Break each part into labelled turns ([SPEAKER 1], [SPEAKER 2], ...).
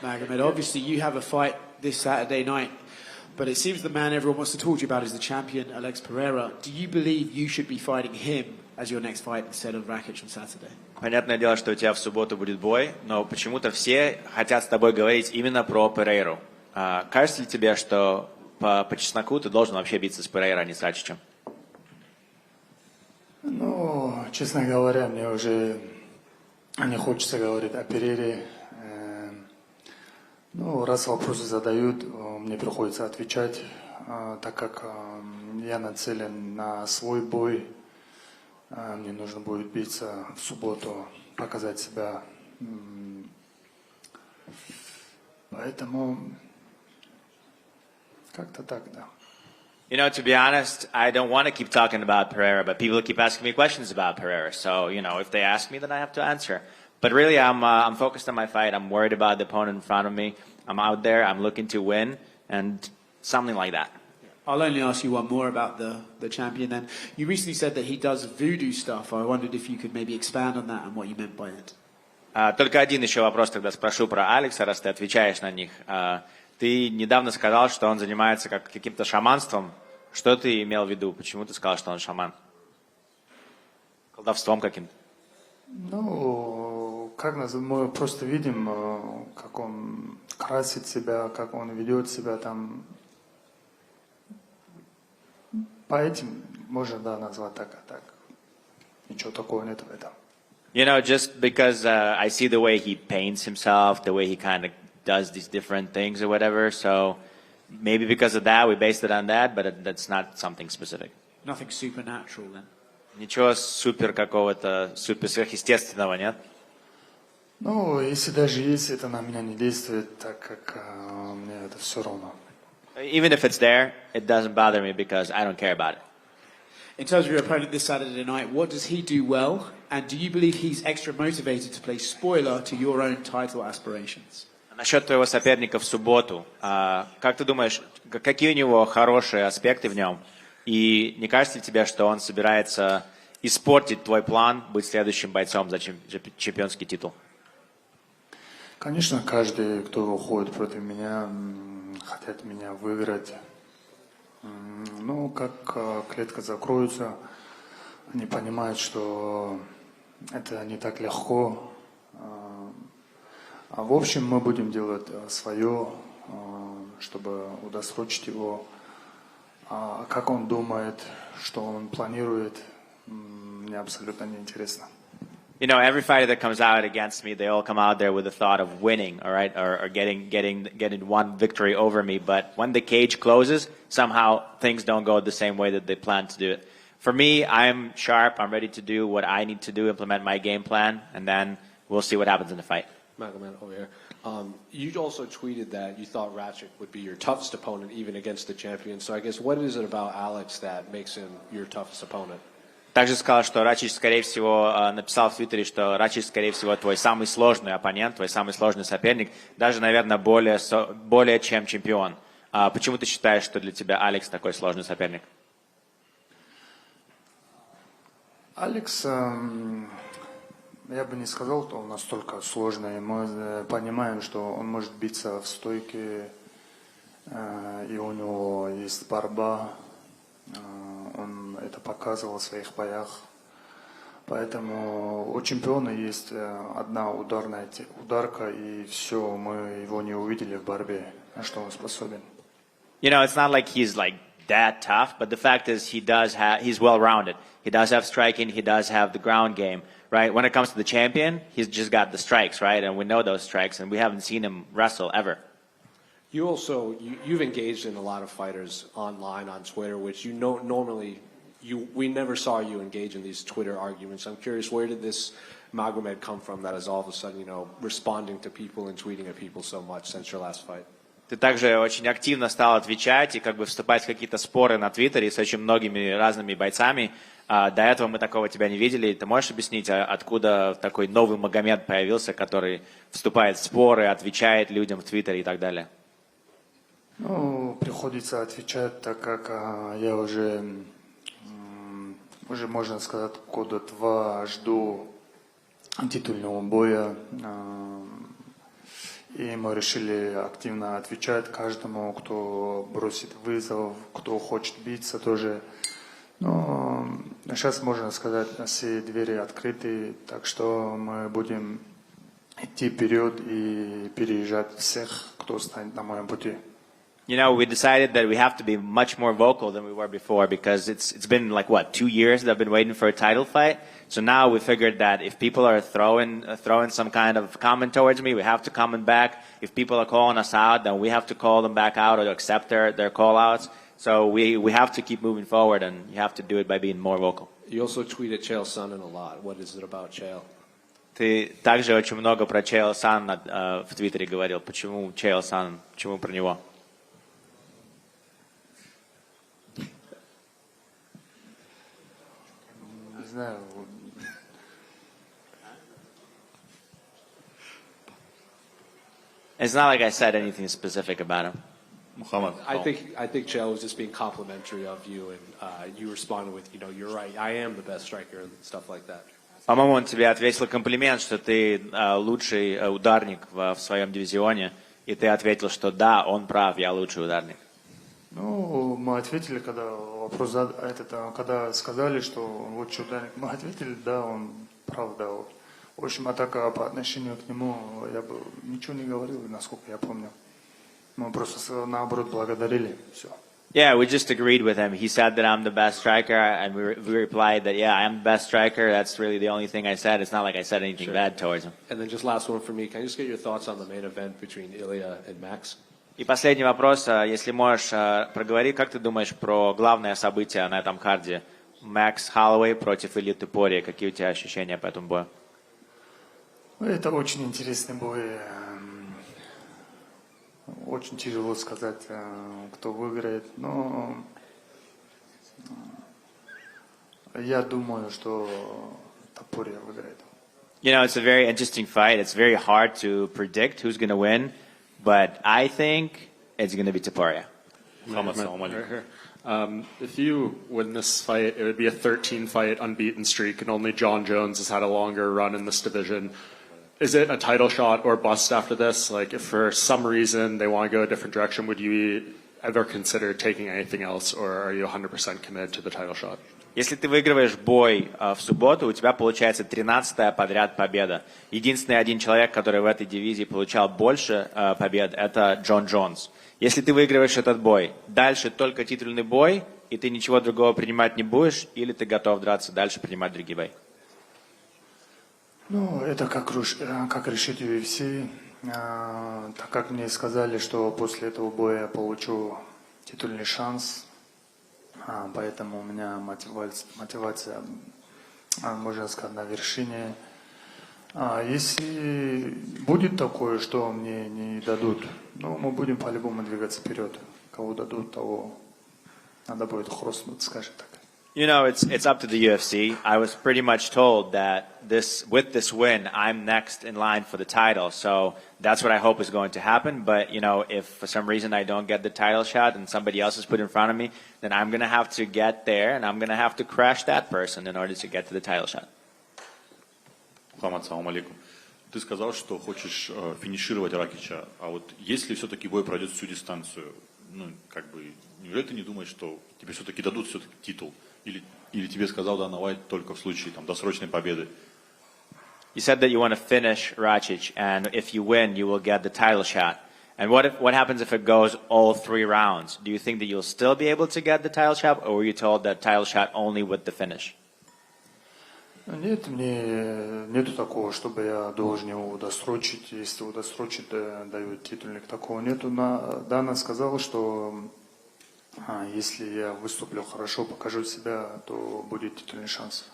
[SPEAKER 1] Magomed, obviously you have a fight this Saturday night, but it seems the man everyone wants to talk to you about is the champion, Alex Pereira. Do you believe you should be fighting him as your next fight instead of Rakic on Saturday?
[SPEAKER 2] Понятное дело, что у тебя в субботу будет бой, но почему-то все хотят с тобой говорить именно про Перейру. Кажется ли тебе, что по чесноку ты должен вообще биться с Перейро, а не с Рачичем?
[SPEAKER 3] Ну, честно говоря, мне уже не хочется говорить о Перейре. Ну, раз вопросы задают, мне приходится отвечать, так как я нацелен на свой бой. Мне нужно будет биться в субботу, показать себя. Поэтому как-то так, да.
[SPEAKER 2] You know, to be honest, I don't want to keep talking about Pereira, but people keep asking me questions about Pereira. So, you know, if they ask me, then I have to answer. But really, I'm focused on my fight. I'm worried about the opponent in front of me. I'm out there. I'm looking to win, and something like that.
[SPEAKER 1] I'll only ask you one more about the champion then. You recently said that he does voodoo stuff. I wondered if you could maybe expand on that and what you meant by it.
[SPEAKER 2] Только один еще вопрос тогда спрошу про Алекса, раз ты отвечаешь на них. Ты недавно сказал, что он занимается каким-то шаманством. Что ты имел в виду? Почему ты сказал, что он шаман? Колдовством каким-то?
[SPEAKER 3] Ну, как мы просто видим, как он красит себя, как он ведет себя там. По этим можно, да, назвать так, а так. Ничего такого нет в этом.
[SPEAKER 2] You know, just because I see the way he paints himself, the way he kind of does these different things or whatever, so maybe because of that, we based it on that, but that's not something specific.
[SPEAKER 1] Nothing supernatural then?
[SPEAKER 2] Ничего супер какого-то, супер сверхъестественного, нет?
[SPEAKER 3] Ну, если даже есть, это на меня не действует, так как мне это все равно.
[SPEAKER 2] Even if it's there, it doesn't bother me because I don't care about it.
[SPEAKER 1] In terms of your opponent this Saturday night, what does he do well? And do you believe he's extra motivated to play spoiler to your own title aspirations?
[SPEAKER 2] Насчет твоего соперника в субботу, как ты думаешь, какие у него хорошие аспекты в нем? И не кажется ли тебе, что он собирается испортить твой план быть следующим бойцом за чемпионский титул?
[SPEAKER 3] Конечно, каждый, кто выходит против меня, хотят меня выиграть. Ну, как клетка закроется, они понимают, что это не так легко. А в общем, мы будем делать свое, чтобы удосрочить его. А как он думает, что он планирует, мне абсолютно не интересно.
[SPEAKER 2] You know, every fighter that comes out against me, they all come out there with the thought of winning, all right, or getting one victory over me. But when the cage closes, somehow things don't go the same way that they plan to do it. For me, I'm sharp. I'm ready to do what I need to do, implement my game plan, and then we'll see what happens in the fight.
[SPEAKER 4] Magomed, over here. You also tweeted that you thought Ratchik would be your toughest opponent, even against the champion. So I guess what is it about Alex that makes him your toughest opponent?
[SPEAKER 2] Также сказал, что Рачич, скорее всего, написал в Твиттере, что Рачич, скорее всего, твой самый сложный оппонент, твой самый сложный соперник, даже, наверное, более чем чемпион. Почему ты считаешь, что для тебя Алекс такой сложный соперник?
[SPEAKER 3] Алекс, я бы не сказал, что он настолько сложный. Мы понимаем, что он может биться в стойке, и у него есть борьба. Он это показывал в своих боях. Поэтому у чемпиона есть одна ударка, и все, мы его не увидели в борьбе, на что он способен.
[SPEAKER 2] You know, it's not like he's like that tough, but the fact is he's well-rounded. He does have striking, he does have the ground game, right? When it comes to the champion, he's just got the strikes, right? And we know those strikes, and we haven't seen him wrestle ever.
[SPEAKER 4] You also, you've engaged in a lot of fighters online, on Twitter, which you know normally, we never saw you engage in these Twitter arguments. I'm curious, where did this Magomed come from that is all of a sudden, you know, responding to people and tweeting at people so much since your last fight?
[SPEAKER 2] Ты также очень активно стал отвечать и как бы вступать в какие-то споры на Твиттере с очень многими разными бойцами. До этого мы такого тебя не видели. Ты можешь объяснить, откуда такой новый Магомед появился, который вступает в споры, отвечает людям в Твиттере и так далее?
[SPEAKER 3] Ну, приходится отвечать, так как я уже уже, можно сказать, года 2 жду титульного боя. И мы решили активно отвечать каждому, кто бросит вызов, кто хочет биться тоже. Но сейчас, можно сказать, все двери открыты, так что мы будем идти вперед и переезжать всех, кто станет на моем пути.
[SPEAKER 2] You know, we decided that we have to be much more vocal than we were before because it's been like, what, 2 years that I've been waiting for a title fight? So now we figured that if people are throwing some kind of comment towards me, we have to comment back. If people are calling us out, then we have to call them back out or accept their call-outs. So we have to keep moving forward, and you have to do it by being more vocal.
[SPEAKER 4] You also tweeted Chael Sonnen a lot. What is it about Chael?
[SPEAKER 2] Ты также очень много про Chael Sonnen в Твиттере говорил. Почему Chael Sonnen? Почему про него?
[SPEAKER 3] Не знаю.
[SPEAKER 2] It's not like I said anything specific about him.
[SPEAKER 5] Muhammad.
[SPEAKER 4] I think Chael was just being complimentary of you, and you responded with, you're right. I am the best striker and stuff like that.
[SPEAKER 2] По-моему, он тебе ответил комплимент, что ты лучший ударник в своем дивизионе, и ты ответил, что да, он прав, я лучший ударник.
[SPEAKER 3] Ну, мы ответили, когда вопрос когда сказали, что он лучший ударник, мы ответили, да, он прав, да. В общем, а так по отношению к нему я бы ничего не говорил, насколько я помню. Мы просто наоборот благодарили, все.
[SPEAKER 2] Yeah, we just agreed with him. He said that I'm the best striker, and we replied that, yeah, I am the best striker. That's really the only thing I said. It's not like I said anything bad towards him.
[SPEAKER 4] And then just last one for me. Can I just get your thoughts on the main event between Ilya and Max?
[SPEAKER 2] И последний вопрос, если можешь, проговори, как ты думаешь про главное событие на этом карде? Макс Холлоуэй против Ильи Топори. Какие у тебя ощущения по этому бою?
[SPEAKER 3] Это очень интересный бой. Очень тяжело сказать, кто выиграет, но я думаю, что Топори выиграет.
[SPEAKER 2] You know, it's a very interesting fight. It's very hard to predict who's going to win, but I think it's going to be Topuria.
[SPEAKER 5] Muhammad,
[SPEAKER 6] if you win this fight, it would be a 13-fight unbeaten streak, and only John Jones has had a longer run in this division. Is it a title shot or bust after this? Like, if for some reason they want to go a different direction, would you ever consider taking anything else, or are you 100% committed to the title shot?
[SPEAKER 2] Если ты выигрываешь бой в субботу, у тебя получается 13-я подряд победа. Единственный один человек, который в этой дивизии получал больше побед, это Джон Джонс. Если ты выигрываешь этот бой, дальше только титульный бой, и ты ничего другого принимать не будешь, или ты готов драться дальше, принимать другие бои?
[SPEAKER 3] Ну, это как решить UFC. Так как мне сказали, что после этого боя я получу титульный шанс, поэтому у меня мотивация, можно сказать, на вершине. Если будет такое, что мне не дадут, ну, мы будем по-любому двигаться вперед. Кого дадут, того надо будет хрустнуть, скажем так.
[SPEAKER 2] You know, it's up to the UFC. I was pretty much told that with this win, I'm next in line for the title. So that's what I hope is going to happen. But, you know, if for some reason I don't get the title shot and somebody else is put in front of me, then I'm going to have to get there and I'm going to have to crash that person in order to get to the title shot.
[SPEAKER 5] Мухаммад, салам алейкум. Ты сказал, что хочешь финишировать Ракича, а вот если все-таки бой пройдет всю дистанцию, ну, как бы, неужели ты не думаешь, что тебе все-таки дадут все-таки титул? Или тебе сказал Дана Уайт только в случае там, досрочной победы?
[SPEAKER 2] You said that you want to finish Rakic, and if you win, you will get the title shot. And what happens if it goes all 3 rounds? Do you think that you'll still be able to get the title shot, or were you told that title shot only with the finish?
[SPEAKER 3] Нет, нету такого, чтобы я должен его досрочить. Если его досрочить, дают титульник. Такого нету. Дана сказала, что если я выступлю хорошо, покажу себя, то будет титульный шанс.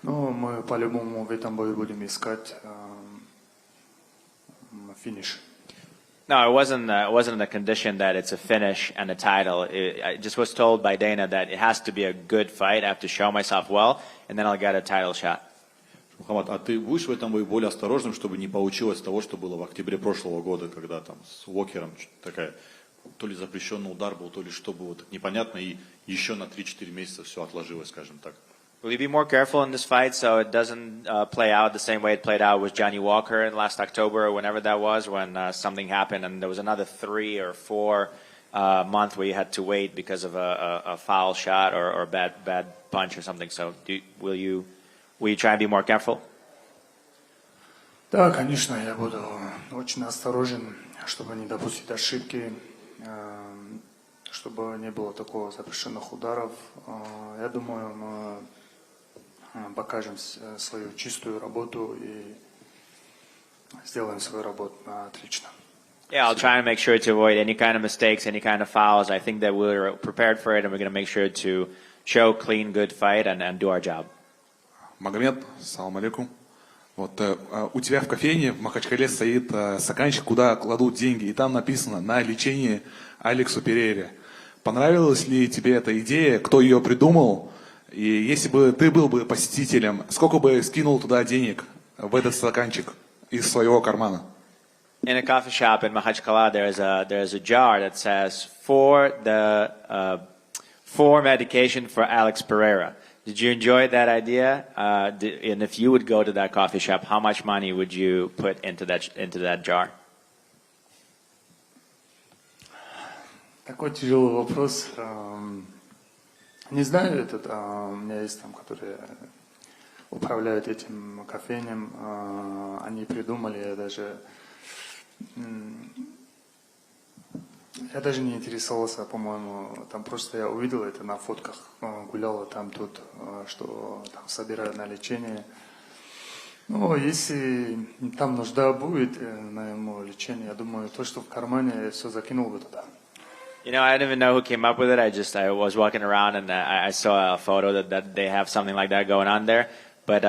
[SPEAKER 3] Но мы по-любому в этом бою будем искать финиш.
[SPEAKER 2] No, it wasn't a condition that it's a finish and a title. I just was told by Dana that it has to be a good fight. I have to show myself well, and then I'll get a title shot.
[SPEAKER 5] Мухаммад, а ты будешь в этом бою более осторожным, чтобы не получилось того, что было в октябре прошлого года, когда там с Уокером такая, то ли запрещенный удар был, то ли что было, так непонятно, и еще на 3-4 месяца все отложилось, скажем так.
[SPEAKER 2] Will you be more careful in this fight so it doesn't play out the same way it played out with Johnny Walker in last October or whenever that was, when something happened and there was another 3 or 4 month where you had to wait because of a foul shot or a bad punch or something? So will you try and be more careful?
[SPEAKER 3] Да, конечно, я буду очень осторожен, чтобы не допустить ошибки, чтобы не было такого запрещенных ударов. Я думаю, мы покажем свою чистую работу и сделаем свою работу отлично.
[SPEAKER 2] Yeah, I'll try and make sure to avoid any kind of mistakes, any kind of fouls. I think that we're prepared for it, and we're going to make sure to show clean, good fight and do our job.
[SPEAKER 7] Магомед, салам алейкум. Вот у тебя в кофейне в Махачкале стоит стаканчик, куда кладут деньги, и там написано «На лечение Алексу Перейре». Понравилась ли тебе эта идея? Кто ее придумал? И если бы ты был бы посетителем, сколько бы скинул туда денег в этот стаканчик из своего кармана?
[SPEAKER 2] In a coffee shop in Mahachkala, there's a jar that says for medication for Alex Pereira. Did you enjoy that idea? And if you would go to that coffee shop, how much money would you put into that jar?
[SPEAKER 3] Такой тяжелый вопрос. Не знаю, у меня есть там, которые управляют этим кофейнем. Они придумали, я даже не интересовался, по-моему, там просто я увидел это на фотках, гуляла там тут, что там собирают на лечение. Ну, если там нужда будет на ему лечение, я думаю, то, что в кармане, я все закинул бы туда.
[SPEAKER 2] You know, I don't even know who came up with it. I was walking around and I saw a photo that they have something like that going on there. But,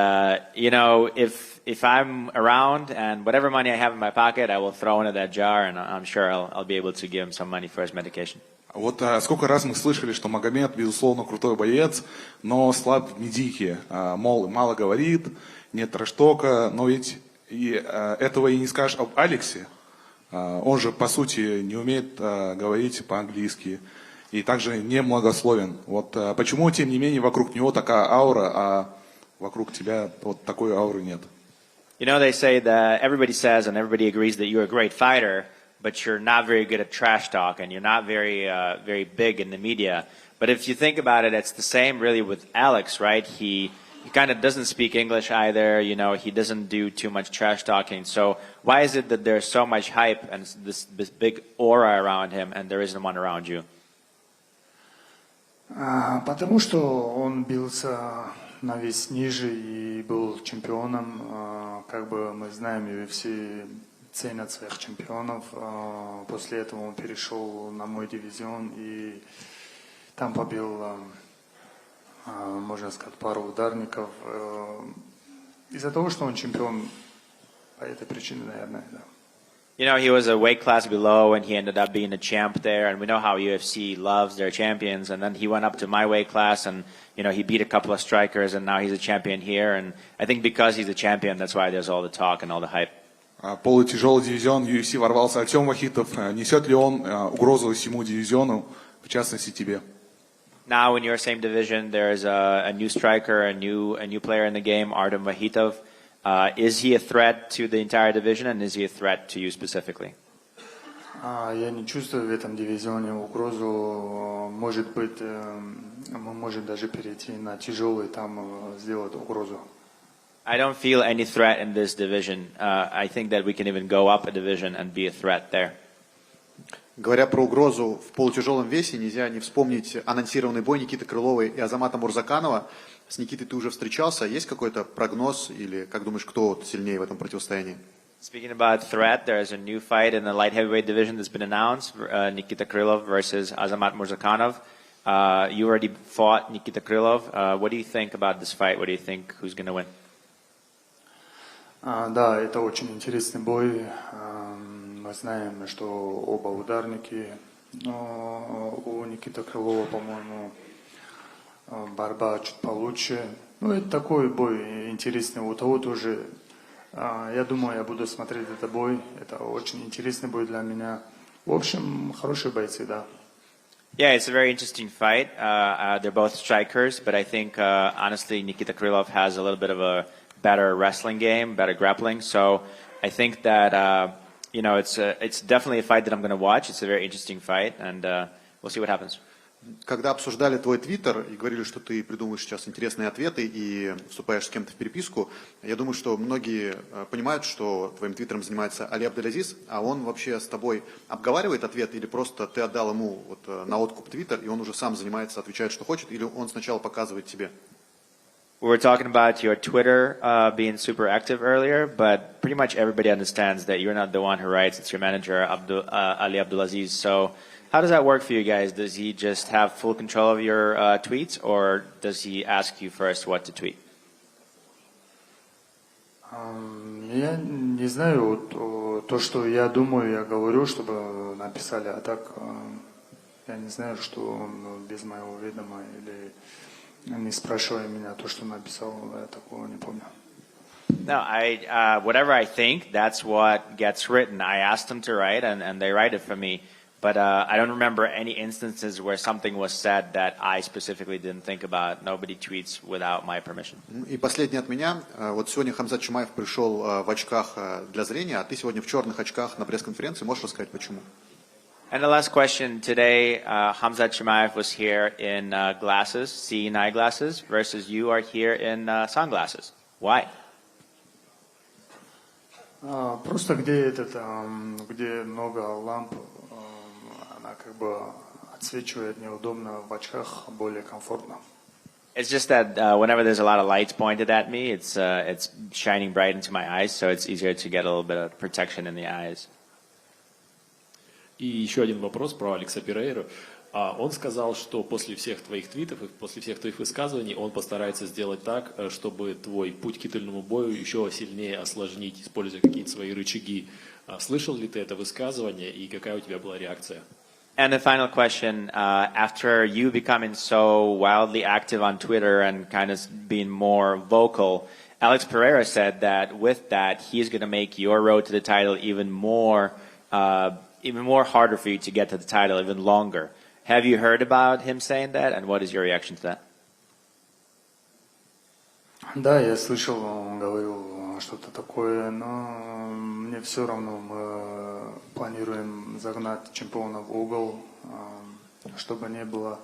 [SPEAKER 2] you know, if I'm around and whatever money I have in my pocket, I will throw into that jar, and I'm sure I'll be able to give him some money for his medication.
[SPEAKER 7] Вот сколько раз мы слышали, что Магомед, безусловно, крутой боец, но слаб в медике. Мол, мало говорит, нет трэш-тока, но ведь этого и не скажешь об Алексе. Он же, по сути, не умеет говорить по-английски и также не многословен. Вот почему, тем не менее, вокруг него такая аура, а вокруг тебя вот такой ауры нет?
[SPEAKER 2] You know, they say that everybody says and everybody agrees that you're a great fighter, but you're not very good at trash talk and you're not very big in the media. But if you think about it, it's the same really with Alex, right? He kind of doesn't speak English either, you know, he doesn't do too much trash talking. So why is it that there's so much hype and this big aura around him and there isn't one around you?
[SPEAKER 3] Потому что он бился на вес ниже и был чемпионом. Как бы мы знаем, UFC ценят своих чемпионов. После этого он перешел на мой дивизион и там побил, можно сказать, пару ударников. Из-за того, что он чемпион, по этой причине, наверное, да.
[SPEAKER 2] You know, he was a weight class below and he ended up being a champ there, and we know how UFC loves their champions, and then he went up to my weight class and, you know, he beat a couple of strikers and now he's a champion here, and I think because he's a champion, that's why there's all the talk and all the hype.
[SPEAKER 7] Полутяжелый дивизион UFC ворвался Артем Вахитов. Несет ли он угрозу всему дивизиону, в частности тебе?
[SPEAKER 2] Now in your same division, there's a new striker, a new player in the game, Artem Vahitov. Is he a threat to the entire division, and is he a threat to you specifically?
[SPEAKER 3] Я не чувствую в этом дивизионе угрозу. Может быть, мы можем даже перейти на тяжелый, там сделать угрозу.
[SPEAKER 2] I don't feel any threat in this division. I think that we can even go up a division and be a threat there.
[SPEAKER 8] Говоря про угрозу в полутяжелом весе, нельзя не вспомнить анонсированный бой Никиты Крылова и Азамата Мурзаканова. С Никитой ты уже встречался. Есть какой-то прогноз или, как думаешь, кто сильнее в этом противостоянии?
[SPEAKER 2] Speaking about threat, there's a new fight in the light heavyweight division that's been announced, Nikita Krylov versus Azamat Murzakanov. You already fought Nikita Krylov. What do you think about this fight? What do you think, who's going to win?
[SPEAKER 3] Да, это очень интересный бой. Мы знаем, что оба ударники. Но у Никиты Крылова, по-моему, борьба чуть получше. Ну, это такой бой интересный. У того тоже. Я думаю, я буду смотреть этот бой. Это очень интересный бой для меня. В общем, хорошие бойцы, да.
[SPEAKER 2] Yeah, it's a very interesting fight. They're both strikers, but I think, honestly, Nikita Krylov has a little bit of a better wrestling game, better grappling. So I think that, it's definitely a fight that I'm going to watch. It's a very interesting fight, and we'll see what happens.
[SPEAKER 8] Когда обсуждали твой твиттер и говорили, что ты придумываешь сейчас интересные ответы и вступаешь с кем-то в переписку, я думаю, что многие понимают, что твоим твиттером занимается Али Абдулазиз, а он вообще с тобой обговаривает ответ или просто ты отдал ему вот на откуп твиттер, и он уже сам занимается, отвечает, что хочет, или он сначала показывает тебе?
[SPEAKER 2] We were talking about your Twitter being super active earlier, but pretty much everybody understands that you're not the one who writes. It's your manager, Ali Abdulaziz. So how does that work for you guys? Does he just have full control of your tweets, or does he ask you first what to tweet?
[SPEAKER 3] Я не знаю, вот, то, что я думаю, я говорю, чтобы написали, а так я не знаю, что он без моего ведома или не спрашивая меня то, что написал, я такого не помню.
[SPEAKER 2] No, whatever I think, that's what gets written. I asked them to write, and they write it for me. But I don't remember any instances where something was said that I specifically didn't think about. Nobody tweets without my permission.
[SPEAKER 8] И последнее от меня. Вот сегодня Хамзат Чимаев пришел в очках для зрения, а ты сегодня в черных очках на пресс-конференции. Можешь рассказать, почему?
[SPEAKER 2] And the last question today, Hamzat Chimaev was here in glasses, seeing eyeglasses, versus you are here in sunglasses. Why?
[SPEAKER 3] Просто где где много ламп, она как бы отсвечивает неудобно, в очках более комфортно.
[SPEAKER 2] It's just that whenever there's a lot of lights pointed at me, it's shining bright into my eyes, so it's easier to get a little bit of protection in the eyes.
[SPEAKER 9] И еще один вопрос про Алекса Перейру. Он сказал, что после всех твоих твитов и после всех твоих высказываний он постарается сделать так, чтобы твой путь к титульному бою еще сильнее осложнить, используя какие-то свои рычаги. Слышал ли ты это высказывание и какая у тебя была реакция?
[SPEAKER 2] And the final question, after you becoming so wildly active on Twitter and kind of being more vocal, Alex Pereira said that with that, he's going to make your road to the title even more harder for you to get to the title, even longer. Have you heard about him saying that, and what is your reaction to that?
[SPEAKER 3] Да, я слышал, он говорил что-то такое, но мне все равно, мы планируем загнать чемпиона в угол, чтобы не было,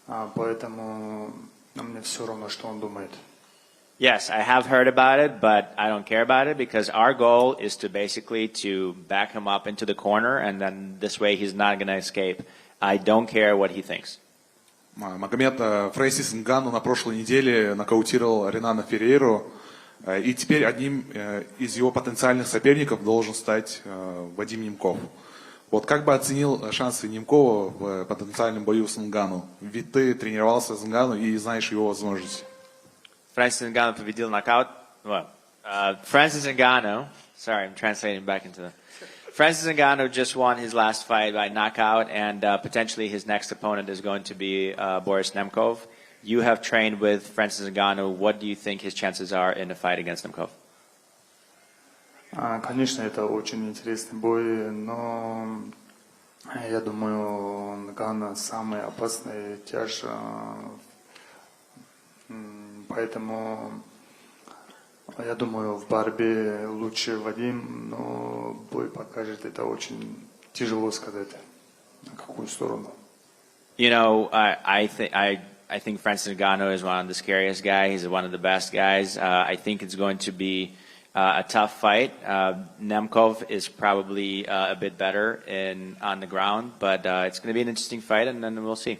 [SPEAKER 3] поэтому мне все равно, что он думает.
[SPEAKER 2] Yes, I have heard about it, but I don't care about it because our goal is to basically to back him up into the corner, and then this way he's not going to escape. I don't care what he thinks.
[SPEAKER 7] Магомед Фрэнсис Нгану на прошлой неделе нокаутировал Ренана Феррейру, и теперь одним из его потенциальных соперников должен стать Вадим Немков. Вот как бы оценил шансы Немкова в потенциальном бою с Нгану? Ведь ты тренировался с Нгану и знаешь его возможности.
[SPEAKER 2] Francis Ngannou победил нокаут. Well, Francis Ngannou, sorry, I'm translating back into the... Francis Ngannou just won his last fight by knockout, and potentially his next opponent is going to be Boris Nemkov. You have trained with Francis Ngannou. What do you think his chances are in a fight against Nemkov?
[SPEAKER 3] Конечно, это очень интересный бой, но я думаю, Нгану самый опасный тяж, поэтому я думаю, в борьбе лучше Вадим, но бой покажет, это очень тяжело сказать, на какую сторону.
[SPEAKER 2] You know, I think Francis Ngannou is one of the scariest guys. He's one of the best guys. I think it's going to be a tough fight. Nemkov is probably a bit better on the ground, but it's going to be an interesting fight, and then we'll see.